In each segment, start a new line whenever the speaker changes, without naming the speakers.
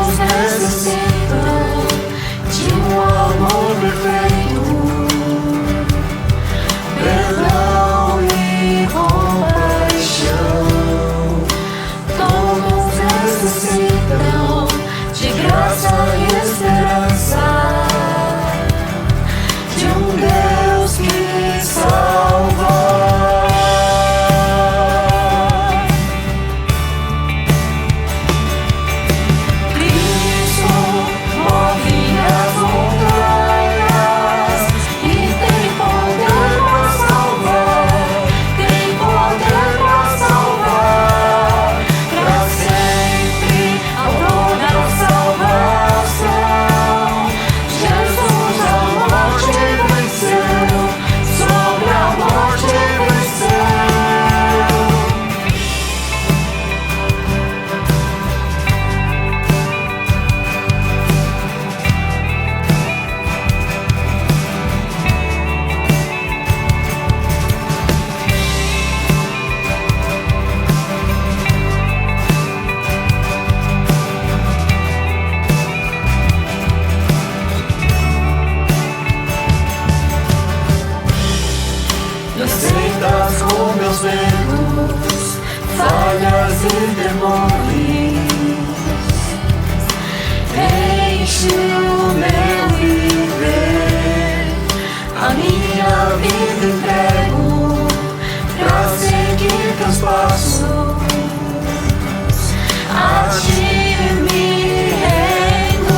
Todos necessitam de um amor perfeito, perdão e compaixão. Todos necessitam de graça e esperança, de um Deus que salva. Aceitas com meus erros, falhas e demônios. Enche o meu viver, a minha vida entrego pra seguir teus passos. A ti me rendo.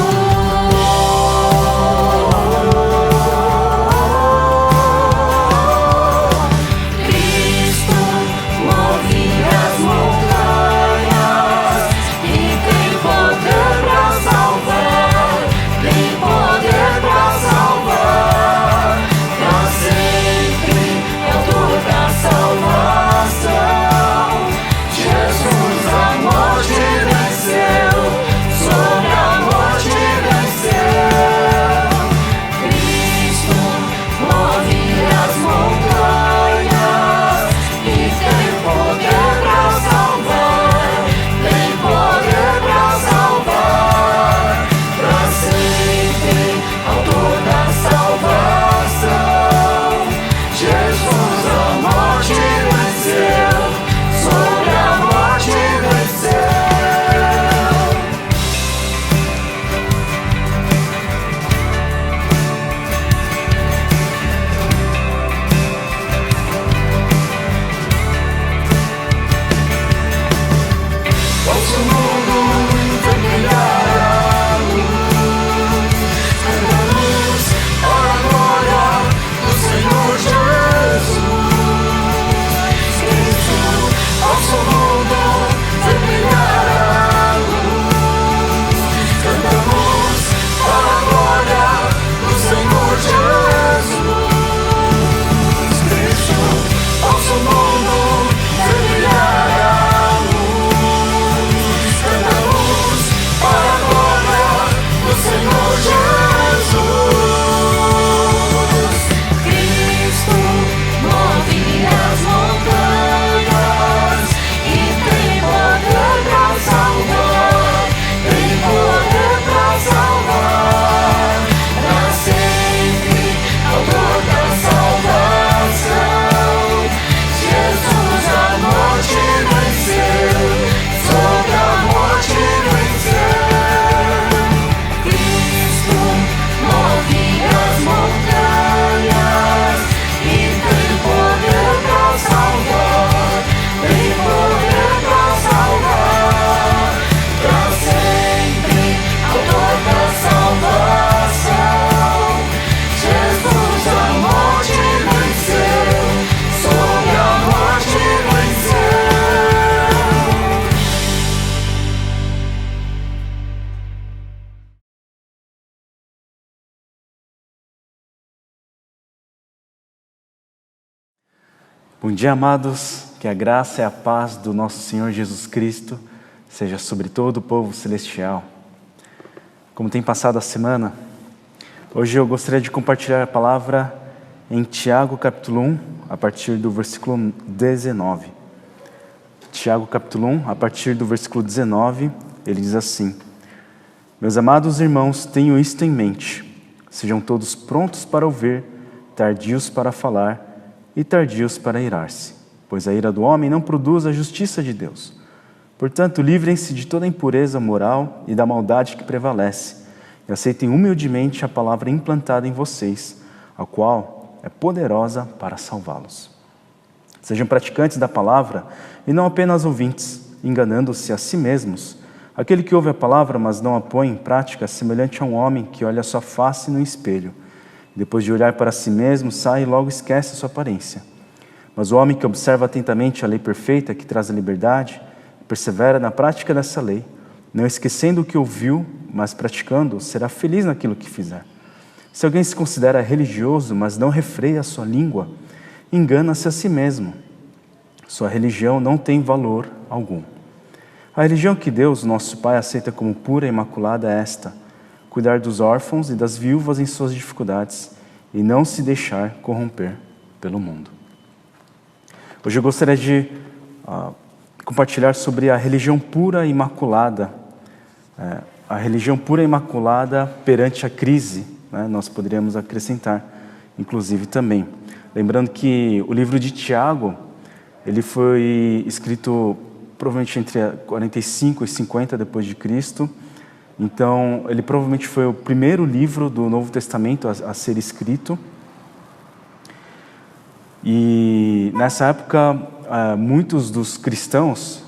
Bom dia, amados, que a graça e a paz do nosso Senhor Jesus Cristo seja sobre todo o povo celestial. Como tem passado a semana, hoje eu gostaria de compartilhar a palavra em Tiago capítulo 1, a partir do versículo 19. Tiago capítulo 1, a partir do versículo 19, ele diz assim: Meus amados irmãos, tenham isto em mente. Sejam todos prontos para ouvir, tardios para falar e tardios para irar-se, pois a ira do homem não produz a justiça de Deus. Portanto, livrem-se de toda impureza moral e da maldade que prevalece, e aceitem humildemente a palavra implantada em vocês, a qual é poderosa para salvá-los. Sejam praticantes da palavra e não apenas ouvintes, enganando-se a si mesmos. Aquele que ouve a palavra, mas não a põe em prática, é semelhante a um homem que olha sua face no espelho. Depois de olhar para si mesmo, sai e logo esquece sua aparência. Mas o homem que observa atentamente a lei perfeita, que traz a liberdade, persevera na prática dessa lei, não esquecendo o que ouviu, mas praticando, será feliz naquilo que fizer. Se alguém se considera religioso, mas não refreia a sua língua, engana-se a si mesmo. Sua religião não tem valor algum. A religião que Deus, nosso Pai, aceita como pura e imaculada é esta: cuidar dos órfãos e das viúvas em suas dificuldades e não se deixar corromper pelo mundo. Hoje eu gostaria de compartilhar sobre a religião pura e imaculada, a religião pura e imaculada perante a crise, né? Nós poderíamos acrescentar, inclusive, também. Lembrando que o livro de Tiago, ele foi escrito provavelmente entre 45 e 50 depois de Cristo. Então, ele provavelmente foi o primeiro livro do Novo Testamento a ser escrito. E nessa época, muitos dos cristãos,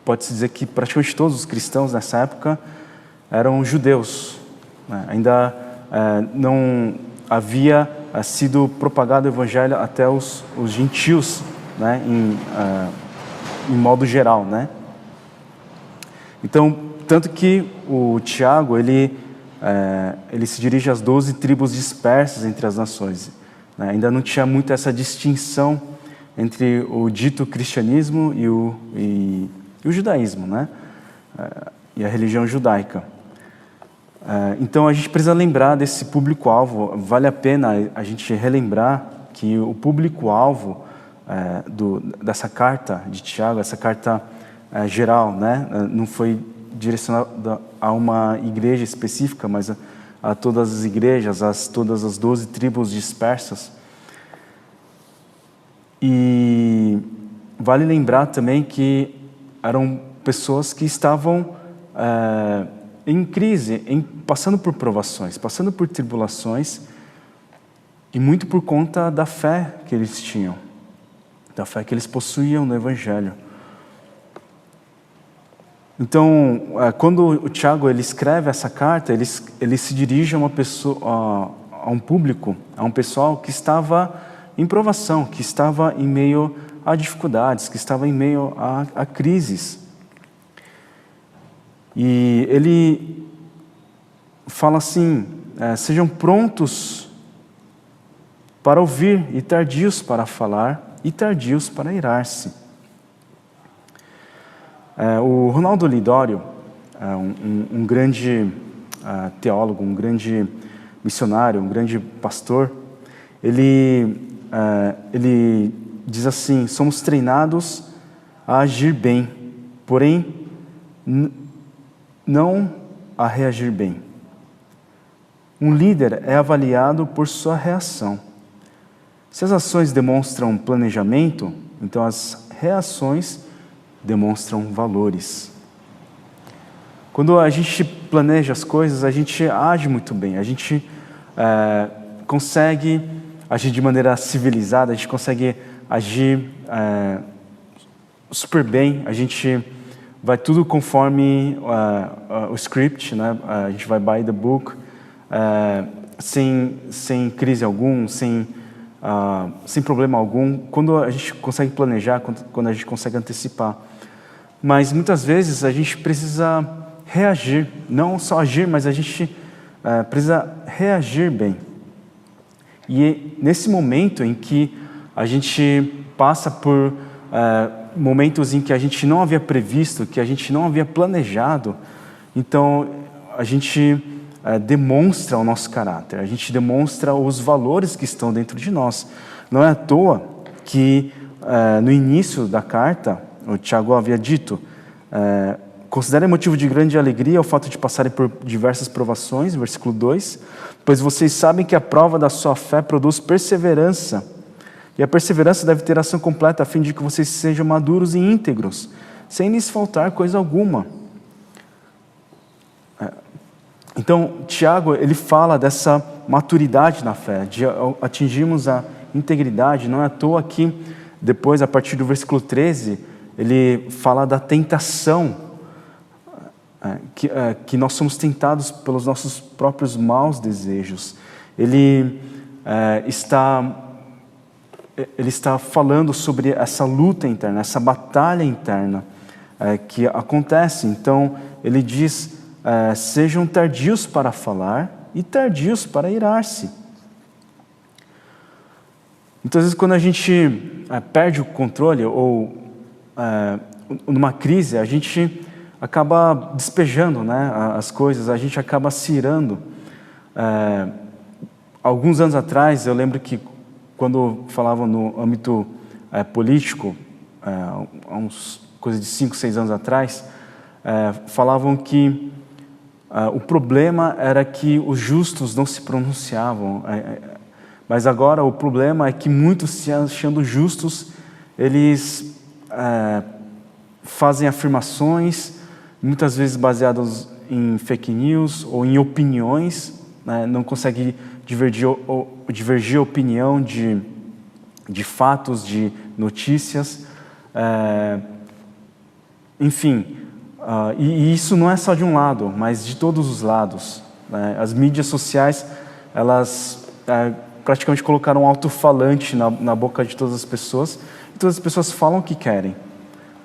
pode-se dizer que praticamente todos os cristãos nessa época eram judeus, né? Ainda não havia sido propagado o evangelho até os gentios, né? Em modo geral, né? Então, tanto que o Tiago, ele se dirige às 12 tribos dispersas entre as nações. Né? Ainda não tinha muito essa distinção entre o dito cristianismo e o judaísmo, né? E a religião judaica. Então, a gente precisa lembrar desse público-alvo. Vale a pena a gente relembrar que o público-alvo dessa carta de Tiago, essa carta geral, né? Não foi direcionada a uma igreja específica, mas a todas as igrejas, todas as 12 tribos dispersas. E vale lembrar também que eram pessoas que estavam em crise, passando por provações, passando por tribulações, e muito por conta da fé que eles tinham, da fé que eles possuíam no Evangelho. Então, quando o Tiago ele escreve essa carta, ele se dirige a uma pessoa, a um público, a um pessoal que estava em provação, que estava em meio a dificuldades, que estava em meio a crises. E ele fala assim: sejam prontos para ouvir e tardios para falar e tardios para irar-se. O Ronaldo Lidório, um grande teólogo, um grande missionário, um grande pastor, ele diz assim: somos treinados a agir bem, porém não a reagir bem. Um líder é avaliado por sua reação. Se as ações demonstram planejamento, então as reações demonstram valores. Quando a gente planeja as coisas, a gente age muito bem, a gente consegue agir de maneira civilizada, a gente consegue agir super bem, a gente vai tudo conforme o script, né? A gente vai by the book, sem crise algum, sem problema algum, quando a gente consegue planejar, quando a gente consegue antecipar. Mas muitas vezes a gente precisa reagir, não só agir, mas a gente precisa reagir bem. E nesse momento em que a gente passa por momentos em que a gente não havia previsto, que a gente não havia planejado, então a gente demonstra o nosso caráter, a gente demonstra os valores que estão dentro de nós. Não é à toa que no início da carta, o Tiago havia dito, Considerem motivo de grande alegria o fato de passarem por diversas provações, versículo 2, pois vocês sabem que a prova da sua fé produz perseverança, e a perseverança deve ter ação completa, a fim de que vocês sejam maduros e íntegros, sem lhes faltar coisa alguma. Então, Tiago, ele fala dessa maturidade na fé, de atingirmos a integridade. Não é à toa que depois, a partir do versículo 13, ele fala da tentação, que nós somos tentados pelos nossos próprios maus desejos. Ele está falando sobre essa luta interna, essa batalha interna que acontece. Então, ele diz, sejam tardios para falar e tardios para irar-se. Então, às vezes, quando a gente perde o controle ou numa crise, a gente acaba despejando, né, as coisas, a gente acaba se irando. Alguns anos atrás, eu lembro que quando falavam no âmbito político, há uns coisa de 5, 6 anos atrás, falavam que o problema era que os justos não se pronunciavam, mas agora o problema é que muitos, se achando justos, eles fazem afirmações, muitas vezes baseadas em fake news ou em opiniões, né? Não conseguem divergir a opinião de fatos, de notícias, enfim. E isso não é só de um lado, mas de todos os lados, né? As mídias sociais, elas praticamente colocaram um alto-falante na boca de todas as pessoas, e todas as pessoas falam o que querem,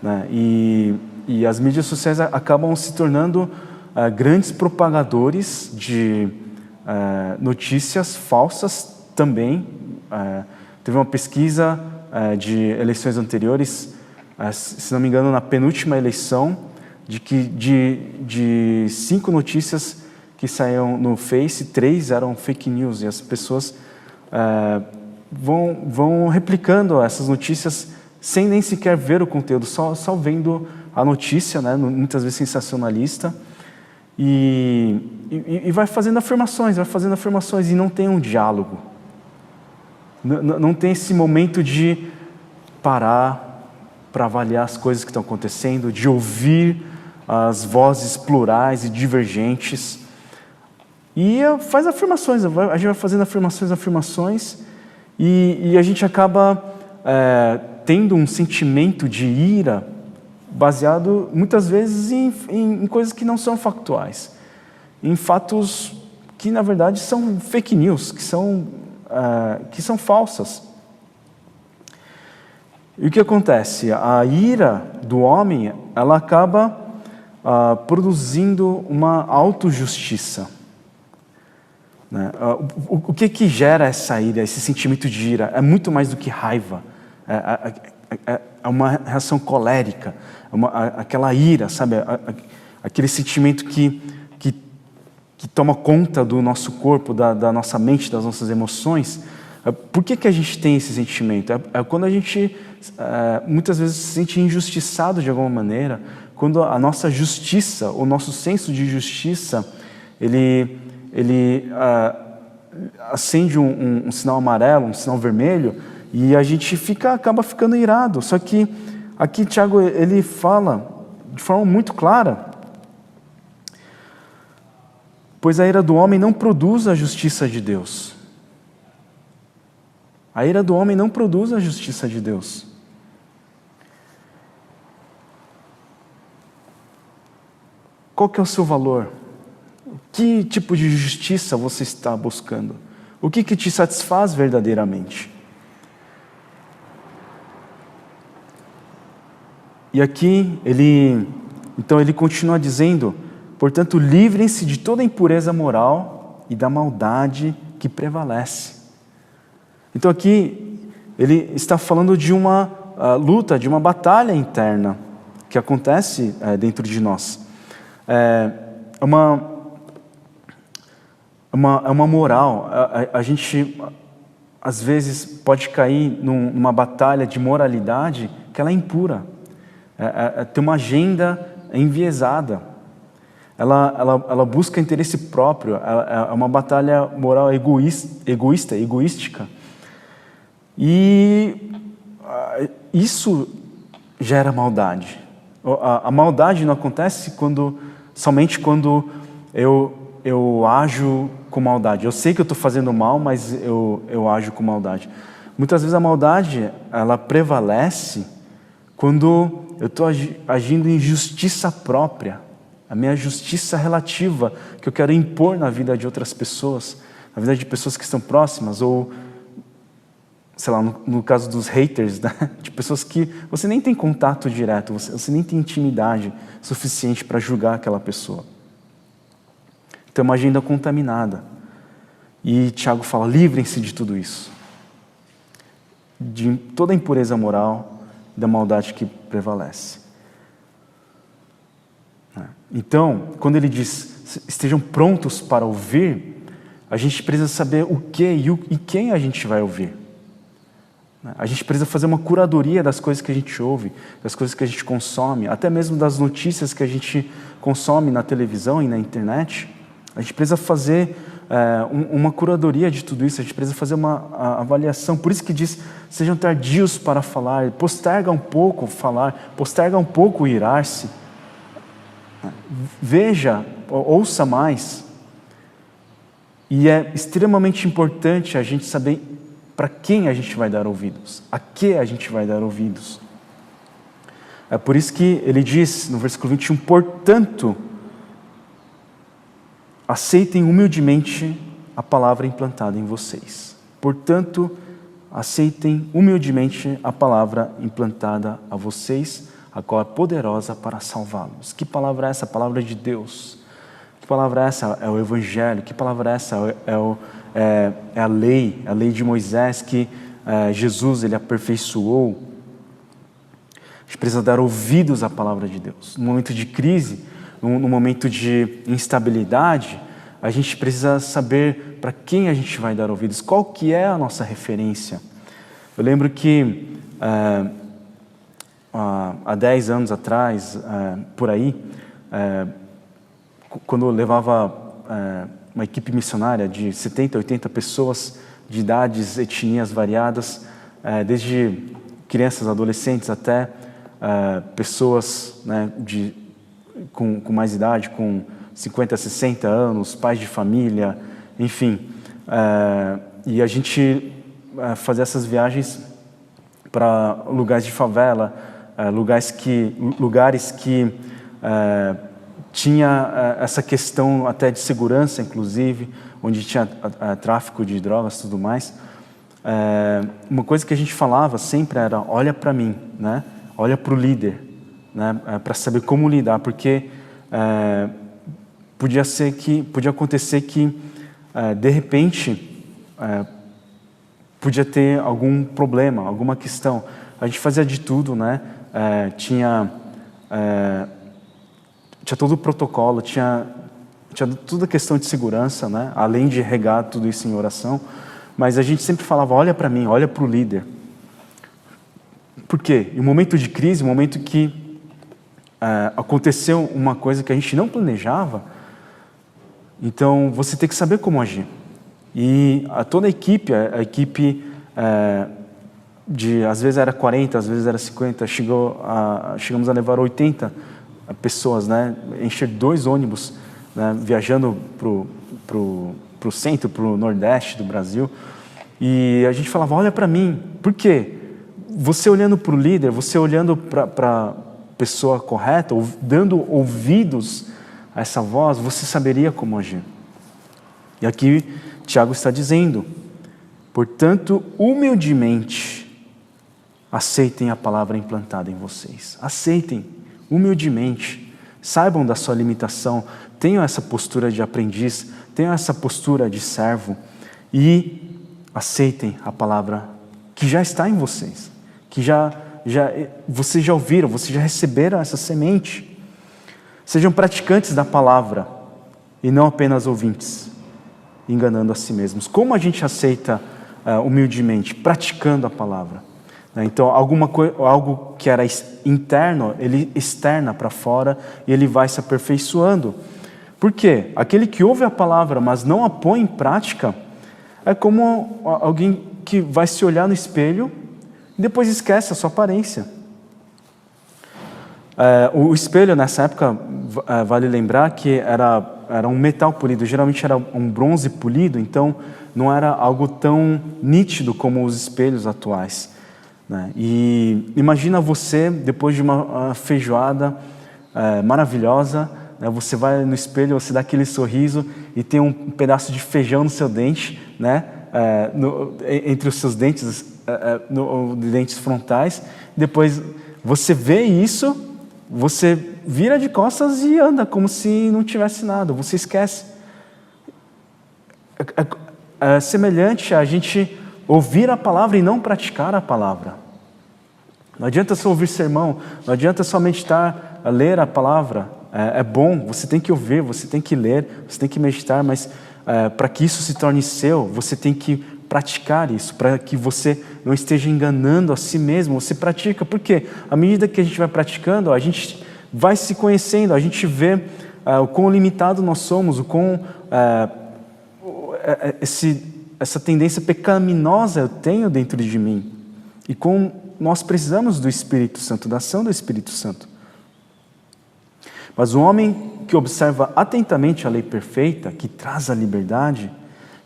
né? E as mídias sociais acabam se tornando grandes propagadores de notícias falsas também. Teve uma pesquisa de eleições anteriores, se não me engano, na penúltima eleição, de 5 notícias que saíam no Face, 3 eram fake news, e as pessoas vão replicando essas notícias sem nem sequer ver o conteúdo, só vendo a notícia, né, muitas vezes sensacionalista, e vai fazendo afirmações, e não tem um diálogo. Não tem esse momento de parar para avaliar as coisas que estão acontecendo, de ouvir as vozes plurais e divergentes. E faz afirmações, a gente vai fazendo afirmações, e a gente acaba tendo um sentimento de ira baseado muitas vezes em coisas que não são factuais, em fatos que na verdade são fake news, que são falsas. E o que acontece? A ira do homem, ela acaba produzindo uma autojustiça, né? O que gera essa ira, esse sentimento de ira? É muito mais do que raiva, é uma reação colérica, aquela ira, sabe? Aquele sentimento que toma conta do nosso corpo, da nossa mente, das nossas emoções. Por que a gente tem esse sentimento? É quando a gente muitas vezes se sente injustiçado de alguma maneira, quando a nossa justiça, o nosso senso de justiça, ele acende um sinal amarelo, um sinal vermelho, e a gente acaba ficando irado. Só que aqui Tiago, ele fala de forma muito clara: pois a ira do homem não produz a justiça de Deus. A ira do homem não produz a justiça de Deus. Qual que é o seu valor? Que tipo de justiça você está buscando? O que te satisfaz verdadeiramente? E aqui ele continua dizendo: portanto, livrem-se de toda impureza moral e da maldade que prevalece. Então aqui ele está falando de uma luta, de uma batalha interna que acontece dentro de nós. É uma moral. A gente às vezes pode cair numa batalha de moralidade que ela é impura. Tem uma agenda é enviesada. Ela busca interesse próprio, é uma batalha moral egoística. E isso gera maldade. A maldade não acontece somente quando eu ajo com maldade. Eu sei que eu estou fazendo mal, mas eu ajo com maldade. Muitas vezes a maldade, ela prevalece quando eu estou agindo em justiça própria, a minha justiça relativa que eu quero impor na vida de outras pessoas, na vida de pessoas que estão próximas, ou, sei lá, no caso dos haters, né? De pessoas que você nem tem contato direto, você nem tem intimidade suficiente para julgar aquela pessoa. Então é uma agenda contaminada. E Tiago fala, livrem-se de tudo isso. De toda a impureza moral e da maldade que prevalece. Então, quando ele diz, estejam prontos para ouvir, a gente precisa saber o que e quem a gente vai ouvir. A gente precisa fazer uma curadoria das coisas que a gente ouve, das coisas que a gente consome, até mesmo das notícias que a gente consome na televisão e na internet. A gente precisa fazer uma curadoria de tudo isso, a gente precisa fazer uma avaliação. Por isso que diz, sejam tardios para falar, posterga um pouco falar, posterga um pouco irar-se. Veja, ouça mais. E é extremamente importante a gente saber para quem a gente vai dar ouvidos, a que a gente vai dar ouvidos. É por isso que ele diz no versículo 21, portanto, aceitem humildemente a palavra implantada em vocês. Portanto, aceitem humildemente a palavra implantada a vocês, a qual é poderosa para salvá-los. Que palavra é essa? A palavra de Deus. Que palavra é essa? É o Evangelho. Que palavra é essa? É a lei de Moisés que Jesus ele aperfeiçoou. A gente precisa dar ouvidos à palavra de Deus. No momento de crise, no momento de instabilidade, a gente precisa saber para quem a gente vai dar ouvidos, qual que é a nossa referência. Eu lembro que há 10 anos atrás, por aí, quando eu levava uma equipe missionária de 70, 80 pessoas de idades, etnias variadas, desde crianças, adolescentes até pessoas, né, com mais idade, com 50, 60 anos, pais de família, enfim. E a gente fazia essas viagens para lugares de favela, lugares que tinha essa questão até de segurança, inclusive, onde tinha tráfico de drogas e tudo mais. Uma coisa que a gente falava sempre era, olha para mim, né? Olha para o líder, né? Para saber como lidar, porque podia acontecer que, de repente, podia ter algum problema, alguma questão. A gente fazia de tudo, né? Tinha todo o protocolo, tinha toda a questão de segurança, né? Além de regar tudo isso em oração, mas a gente sempre falava, olha para mim, olha para o líder. Por quê? Em um momento de crise, um momento que aconteceu uma coisa que a gente não planejava, então você tem que saber como agir. E toda a equipe às vezes era 40, às vezes era 50, chegamos a levar 80 pessoas, né? Encher 2 ônibus, né? Viajando pro centro, pro nordeste do Brasil. E a gente falava, olha para mim. Por quê? Você olhando para o líder, você olhando para a pessoa correta, dando ouvidos a essa voz, você saberia como agir. E aqui Tiago está dizendo, portanto, humildemente, aceitem a palavra implantada em vocês. Aceitem, humildemente. Saibam da sua limitação. Tenham essa postura de aprendiz. Tenham essa postura de servo. E aceitem a palavra que já está em vocês. Que vocês já ouviram, vocês já receberam essa semente. Sejam praticantes da palavra e não apenas ouvintes, enganando a si mesmos. Como a gente aceita humildemente? Praticando a palavra. Então, algo que era interno, ele externa para fora e ele vai se aperfeiçoando. Por quê? Aquele que ouve a palavra, mas não a põe em prática, é como alguém que vai se olhar no espelho e depois esquece a sua aparência. O espelho, nessa época, vale lembrar que era um metal polido, geralmente era um bronze polido, então não era algo tão nítido como os espelhos atuais, né? E imagina você, depois de uma feijoada maravilhosa, né, você vai no espelho, você dá aquele sorriso e tem um pedaço de feijão no seu dente, né, entre os seus dentes, dentes frontais. Depois você vê isso, você vira de costas e anda como se não tivesse nada, você esquece. É semelhante a gente ouvir a palavra e não praticar a palavra. Não adianta só ouvir sermão, não adianta só meditar, ler a palavra. É bom, você tem que ouvir, você tem que ler, você tem que meditar, mas para que isso se torne seu, você tem que praticar isso, para que você não esteja enganando a si mesmo. Você pratica, porque à medida que a gente vai praticando, a gente vai se conhecendo, a gente vê o quão limitado nós somos, o quão essa tendência pecaminosa eu tenho dentro de mim, e como nós precisamos do Espírito Santo, da ação do Espírito Santo. Mas o homem que observa atentamente a lei perfeita, que traz a liberdade,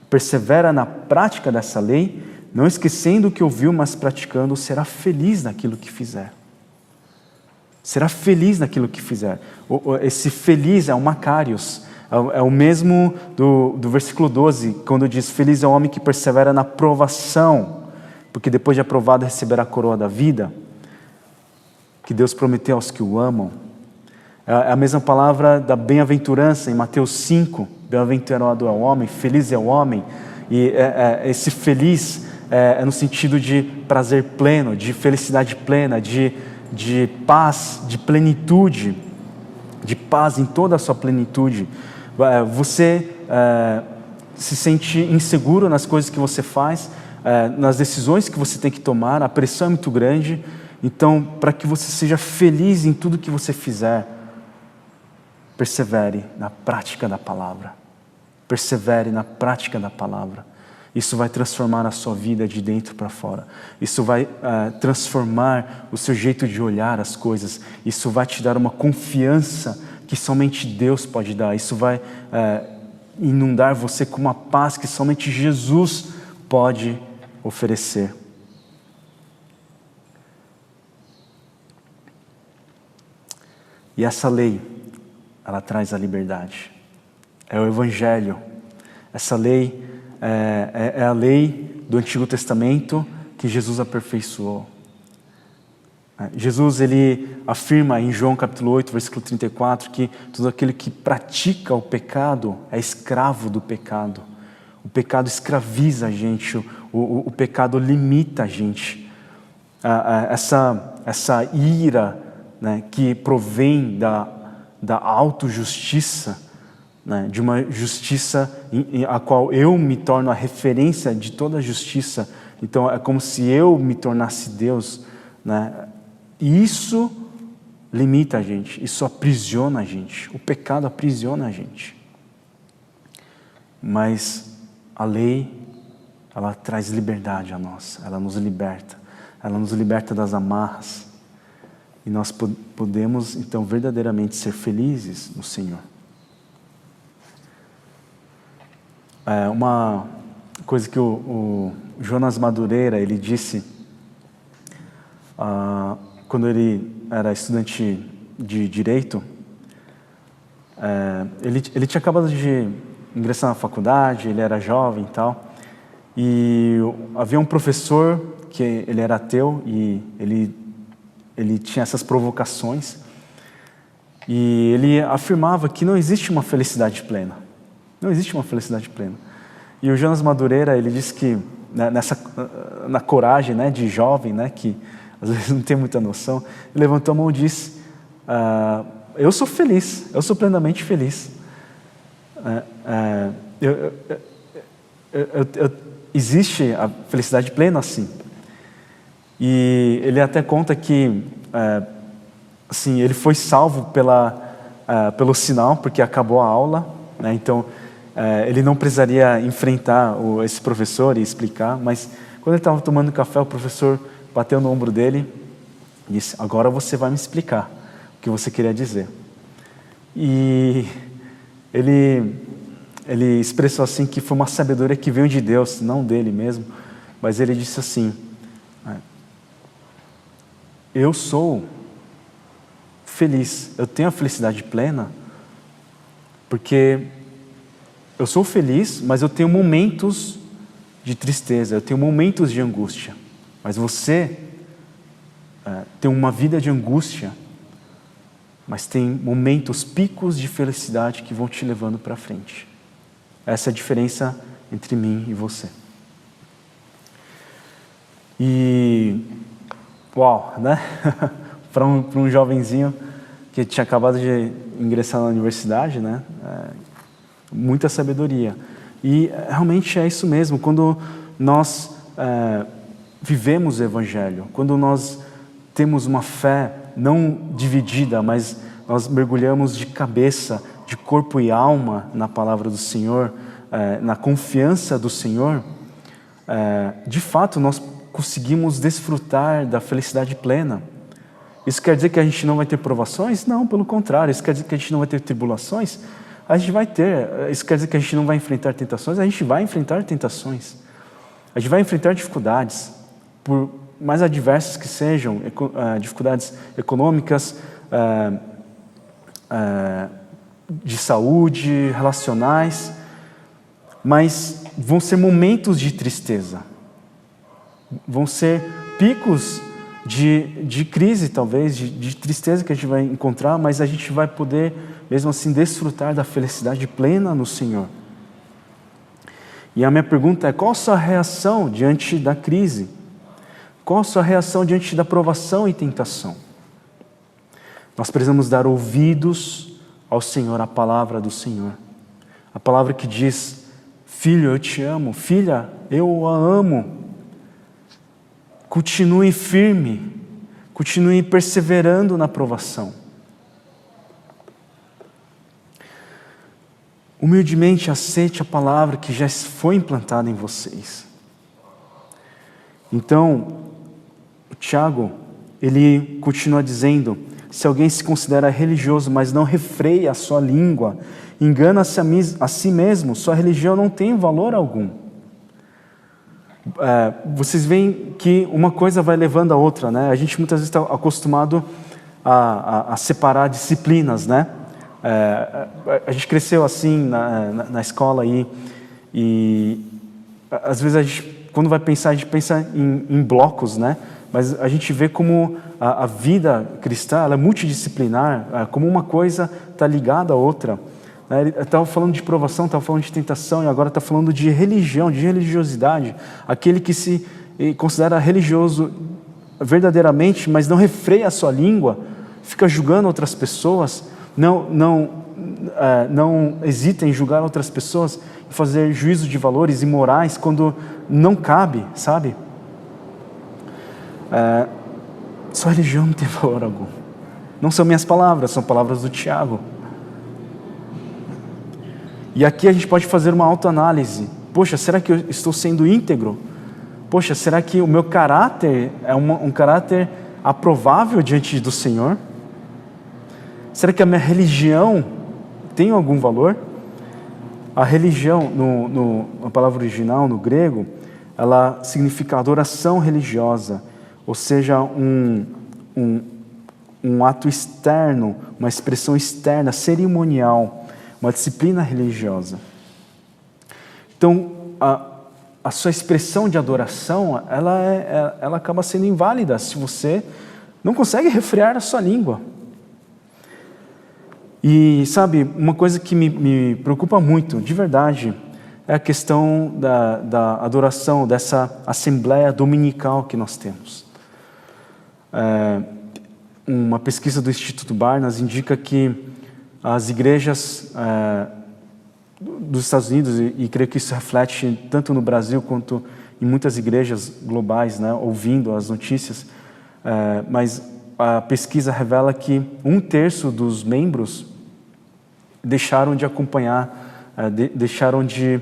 persevera na prática dessa lei, não esquecendo o que ouviu, mas praticando, será feliz naquilo que fizer. Será feliz naquilo que fizer. Esse feliz é o Macarios, é o mesmo do versículo 12, quando diz: feliz é o homem que persevera na provação, porque depois de aprovado receberá a coroa da vida, que Deus prometeu aos que o amam. É a mesma palavra da bem-aventurança em Mateus 5, bem-aventurado é o homem, feliz é o homem, e esse feliz é no sentido de prazer pleno, de felicidade plena, de paz, de plenitude, de paz em toda a sua plenitude. Você se sente inseguro nas coisas que você faz, nas decisões que você tem que tomar, a pressão é muito grande. Então, para que você seja feliz em tudo que você fizer, persevere na prática da palavra. Persevere na prática da palavra. Isso vai transformar a sua vida de dentro para fora. Isso vai transformar o seu jeito de olhar as coisas. Isso vai te dar uma confiança que somente Deus pode dar. Isso vai inundar você com uma paz que somente Jesus pode oferecer. E essa lei, ela traz a liberdade. É o Evangelho. Essa lei é a lei do Antigo Testamento que Jesus aperfeiçoou. Jesus, ele afirma em João capítulo 8, versículo 34, que todo aquele que pratica o pecado é escravo do pecado. O pecado escraviza a gente, o pecado limita a gente. Essa ira, né, que provém da autojustiça, né, de uma justiça a qual eu me torno a referência de toda a justiça. Então é como se eu me tornasse Deus, né? E isso limita a gente, isso aprisiona a gente, o pecado aprisiona a gente. Mas a lei, ela traz liberdade a nós, ela nos liberta das amarras, e nós podemos então verdadeiramente ser felizes no Senhor. Uma coisa que o Jonas Madureira, ele disse quando ele era estudante de Direito. Ele tinha acabado de ingressar na faculdade, ele era jovem e tal, e havia um professor que ele era ateu, e ele tinha essas provocações, e ele afirmava que não existe uma felicidade plena. Não existe uma felicidade plena. E o Jonas Madureira, ele disse que na coragem, né, de jovem, né, que às vezes não tem muita noção, ele levantou a mão e disse: eu sou feliz, eu sou plenamente feliz. Existe a felicidade plena, assim. E ele até conta que assim, ele foi salvo pelo sinal, porque acabou a aula, né? Então ele não precisaria enfrentar esse professor e explicar, mas quando ele estava tomando café, o professor bateu no ombro dele e disse: agora você vai me explicar o que você queria dizer. E ele expressou assim que foi uma sabedoria que veio de Deus, não dele mesmo, mas ele disse assim: eu sou feliz, eu tenho a felicidade plena, porque eu sou feliz, mas eu tenho momentos de tristeza, eu tenho momentos de angústia. Mas você tem uma vida de angústia, mas tem momentos, picos de felicidade que vão te levando para frente. Essa é a diferença entre mim e você. E, uau, né? Para um jovenzinho que tinha acabado de ingressar na universidade, né? Muita sabedoria. E realmente é isso mesmo, quando nós vivemos o Evangelho, quando nós temos uma fé não dividida, mas nós mergulhamos de cabeça, de corpo e alma na palavra do Senhor, na confiança do Senhor, de fato nós conseguimos desfrutar da felicidade plena. Isso quer dizer que a gente não vai ter provações? Não, pelo contrário. Isso quer dizer que a gente não vai ter tribulações? A gente vai ter. Isso quer dizer que a gente não vai enfrentar tentações? A gente vai enfrentar tentações. A gente vai enfrentar dificuldades, por mais adversas que sejam, dificuldades econômicas, de saúde, relacionais, mas vão ser momentos de tristeza, vão ser picos de crise, talvez, de tristeza que a gente vai encontrar, mas a gente vai poder, mesmo assim, desfrutar da felicidade plena no Senhor. E a minha pergunta é: qual a sua reação diante da crise? Qual a sua reação diante da provação e tentação? Nós precisamos dar ouvidos ao Senhor, à palavra do Senhor. A palavra que diz: filho, eu te amo, filha, eu a amo. Continue firme, continue perseverando na provação. Humildemente aceite a palavra que já foi implantada em vocês. Então, o Tiago, ele continua dizendo: se alguém se considera religioso, mas não refreia a sua língua, engana-se a si mesmo, sua religião não tem valor algum. Vocês veem que uma coisa vai levando a outra, né? A gente muitas vezes está acostumado a separar disciplinas, né? A gente cresceu assim na escola aí, e às vezes a gente, quando vai pensar, a gente pensa em blocos, né? Mas a gente vê como a vida cristã, ela é multidisciplinar, como uma coisa está ligada à outra. Ele estava falando de provação, estava falando de tentação, e agora está falando de religião, de religiosidade. Aquele que se considera religioso verdadeiramente, mas não refreia a sua língua, fica julgando outras pessoas, não hesita em julgar outras pessoas, em fazer juízo de valores e morais quando não cabe, sabe? Sua religião não tem valor algum. Não são minhas palavras, são palavras do Tiago. E aqui a gente pode fazer uma autoanálise. Poxa, será que eu estou sendo íntegro? Poxa, será que o meu caráter é um caráter aprovável diante do Senhor? Será que a minha religião tem algum valor? A religião, na palavra original, no grego, ela significa adoração religiosa, ou seja, um ato externo, uma expressão externa, cerimonial, uma disciplina religiosa. Então, a sua expressão de adoração, ela acaba sendo inválida se você não consegue refrear a sua língua. E sabe, uma coisa que me preocupa muito, de verdade, é a questão da adoração, dessa assembleia dominical que nós temos. Uma pesquisa do Instituto Barna indica que as igrejas dos Estados Unidos, e creio que isso reflete tanto no Brasil quanto em muitas igrejas globais, né, ouvindo as notícias, mas a pesquisa revela que 1/3 dos membros deixaram de acompanhar, deixaram de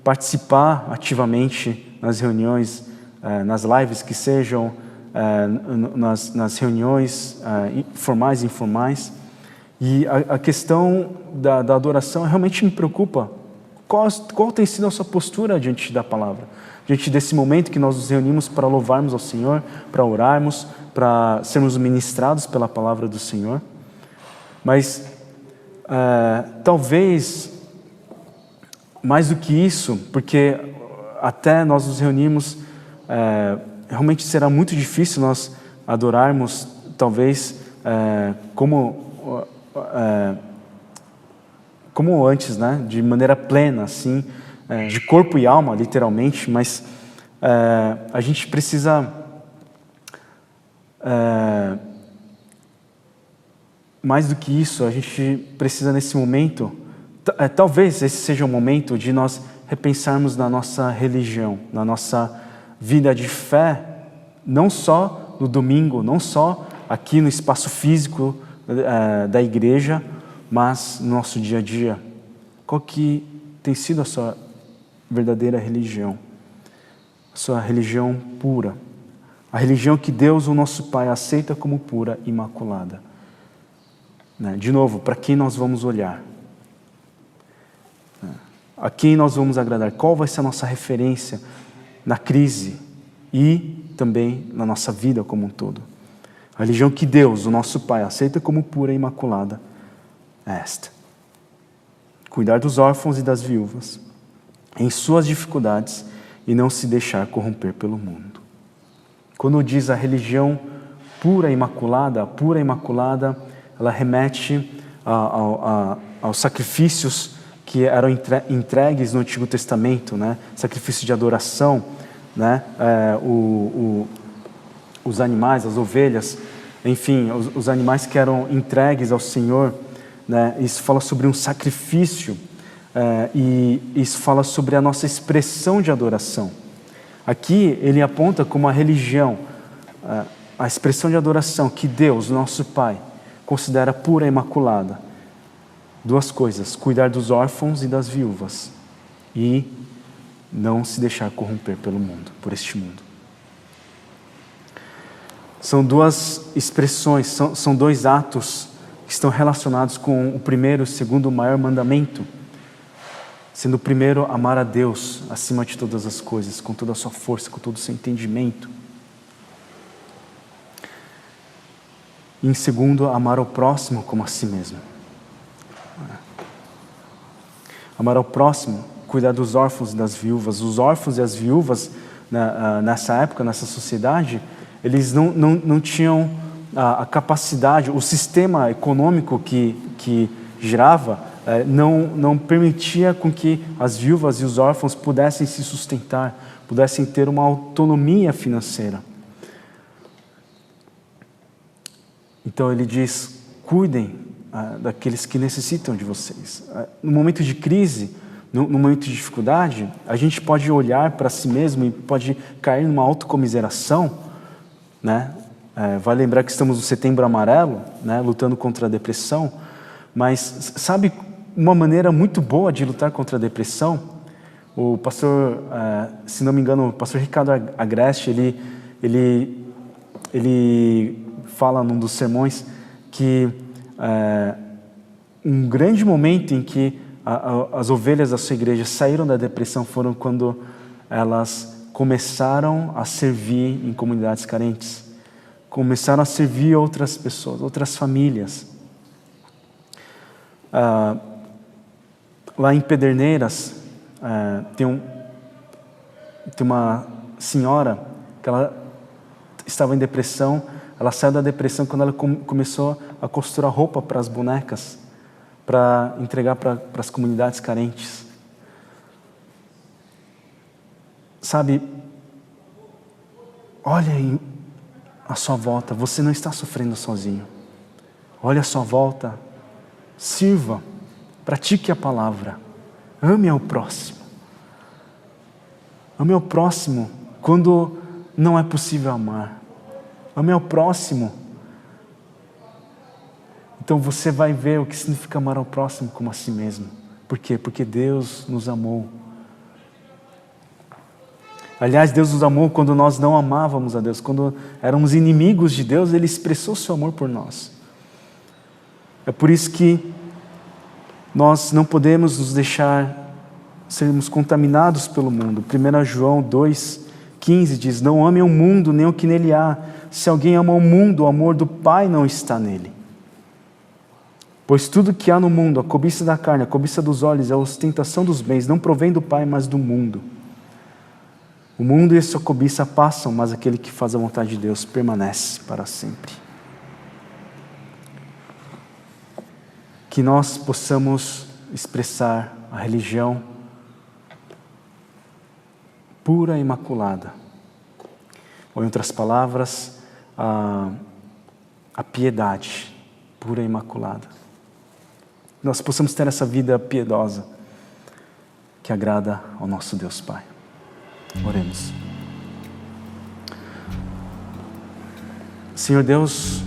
participar ativamente nas reuniões, nas lives que sejam, nas reuniões formais e informais. E a questão da adoração realmente me preocupa. Qual tem sido a sua postura diante da palavra? Diante desse momento que nós nos reunimos para louvarmos ao Senhor, para orarmos, para sermos ministrados pela palavra do Senhor. Mas talvez mais do que isso, porque até nós nos reunimos, realmente será muito difícil nós adorarmos, talvez, como antes, né? De maneira plena, assim, de corpo e alma, literalmente, mas a gente precisa, mais do que isso, a gente precisa nesse momento, talvez esse seja o momento de nós repensarmos na nossa religião, na nossa vida de fé, não só no domingo, não só aqui no espaço físico da igreja, mas no nosso dia a dia. Qual que tem sido a sua verdadeira religião? A sua religião pura. A religião que Deus, o nosso Pai, aceita como pura, imaculada. De novo, para quem nós vamos olhar? A quem nós vamos agradar? Qual vai ser a nossa referência na crise e também na nossa vida como um todo? A religião que Deus, o nosso Pai, aceita como pura e imaculada é esta: cuidar dos órfãos e das viúvas em suas dificuldades e não se deixar corromper pelo mundo. Quando diz a religião pura e imaculada, ela remete aos sacrifícios que eram entregues no Antigo Testamento, né? Sacrifício de adoração, né? Os animais, as ovelhas, enfim, os animais que eram entregues ao Senhor, né? Isso fala sobre um sacrifício, e isso fala sobre a nossa expressão de adoração. Aqui ele aponta como a religião, a expressão de adoração que Deus, nosso Pai, considera pura e imaculada. Duas coisas: cuidar dos órfãos e das viúvas e não se deixar corromper pelo mundo, por este mundo. São duas expressões, são dois atos que estão relacionados com o primeiro e o segundo maior mandamento, sendo o primeiro amar a Deus acima de todas as coisas, com toda a sua força, com todo o seu entendimento. E em segundo, amar ao próximo como a si mesmo. Amar ao próximo, cuidar dos órfãos e das viúvas. Os órfãos e as viúvas, nessa época, nessa sociedade, eles não tinham a capacidade, o sistema econômico que girava não permitia com que as viúvas e os órfãos pudessem se sustentar, pudessem ter uma autonomia financeira. Então ele diz: cuidem daqueles que necessitam de vocês. No momento de crise, no momento de dificuldade, a gente pode olhar para si mesmo e pode cair numa autocomiseração, né? Vai lembrar que estamos no Setembro Amarelo, né? Lutando contra a depressão, mas sabe uma maneira muito boa de lutar contra a depressão? O pastor, se não me engano, o pastor Ricardo Agreste, ele fala num dos sermões que um grande momento em que as ovelhas da sua igreja saíram da depressão foram quando elas começaram a servir em comunidades carentes, começaram a servir outras pessoas, outras famílias. Lá em Pederneiras tem uma senhora que ela estava em depressão. Ela saiu da depressão quando ela começou a costurar roupa para as bonecas, para entregar para as comunidades carentes. Sabe, olha à sua volta, você não está sofrendo sozinho. Olha à sua volta, sirva, pratique a palavra, ame ao próximo. Ame ao próximo quando não é possível amar. Ame ao próximo. Então você vai ver o que significa amar ao próximo como a si mesmo. Por quê? Porque Deus nos amou. Aliás, Deus nos amou quando nós não amávamos a Deus. Quando éramos inimigos de Deus, Ele expressou seu amor por nós. É por isso que nós não podemos nos deixar sermos contaminados pelo mundo. 1 João 2,15 diz: não amem o mundo nem o que nele há. Se alguém ama o mundo, o amor do Pai não está nele. Pois tudo que há no mundo, a cobiça da carne, a cobiça dos olhos, a ostentação dos bens, não provém do Pai, mas do mundo. O mundo e a sua cobiça passam, mas aquele que faz a vontade de Deus permanece para sempre. Que nós possamos expressar a religião pura e imaculada. Ou em outras palavras, a piedade pura e imaculada. Nós possamos ter essa vida piedosa que agrada ao nosso Deus Pai. Oremos. Senhor Deus,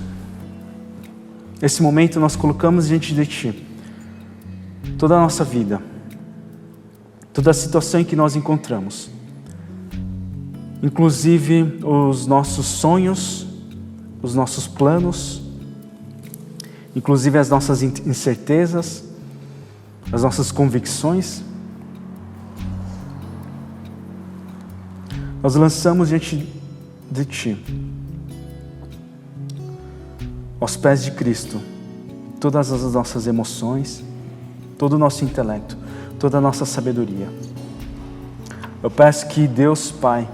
nesse momento nós colocamos diante de Ti toda a nossa vida, toda a situação em que nós encontramos, inclusive os nossos sonhos, os nossos planos, inclusive as nossas incertezas, as nossas convicções. Nós lançamos diante de Ti, aos pés de Cristo, todas as nossas emoções, todo o nosso intelecto, toda a nossa sabedoria. Eu peço que Deus Pai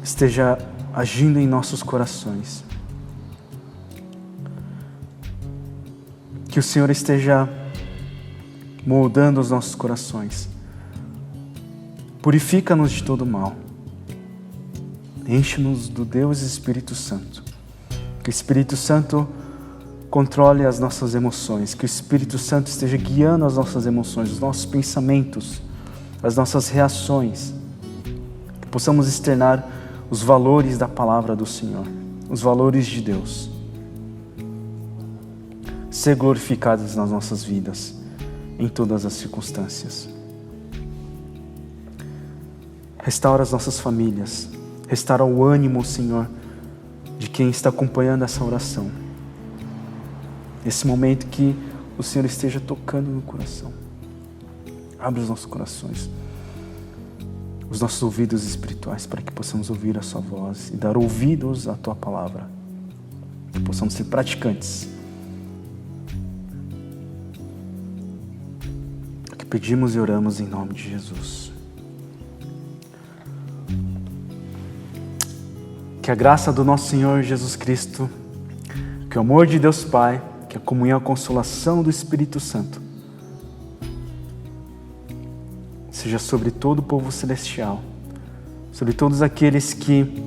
esteja agindo em nossos corações, que o Senhor esteja moldando os nossos corações. Purifica-nos de todo mal. Enche-nos do Deus Espírito Santo. Que o Espírito Santo controle as nossas emoções. Que o Espírito Santo esteja guiando as nossas emoções, os nossos pensamentos, as nossas reações. Que possamos externar os valores da palavra do Senhor, os valores de Deus. Ser glorificados nas nossas vidas, em todas as circunstâncias. Restaura as nossas famílias, restaura o ânimo, Senhor, de quem está acompanhando essa oração. Esse momento que o Senhor esteja tocando no coração. Abre os nossos corações, os nossos ouvidos espirituais, para que possamos ouvir a Sua voz e dar ouvidos à Tua palavra. Que possamos ser praticantes. Que pedimos e oramos em nome de Jesus. Que a graça do nosso Senhor Jesus Cristo, que o amor de Deus Pai, que a comunhão e a consolação do Espírito Santo seja sobre todo o povo celestial, sobre todos aqueles que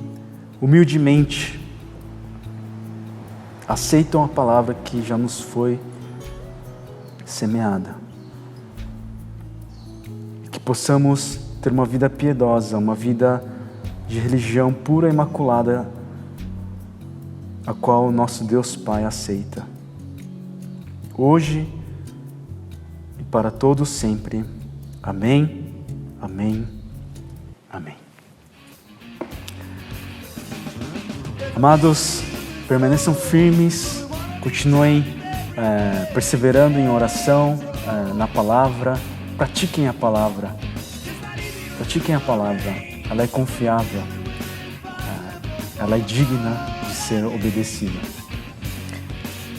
humildemente aceitam a palavra que já nos foi semeada. Que possamos ter uma vida piedosa, uma vida de religião pura e imaculada, a qual o nosso Deus Pai aceita, hoje e para todos sempre. Amém, amém, amém. Amados, permaneçam firmes, continuem perseverando em oração, na palavra, pratiquem a palavra, ela é confiável, ela é digna de ser obedecida.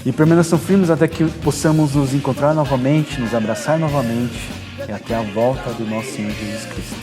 E permaneçam firmes até que possamos nos encontrar novamente, nos abraçar novamente, e até a volta do nosso Senhor Jesus Cristo.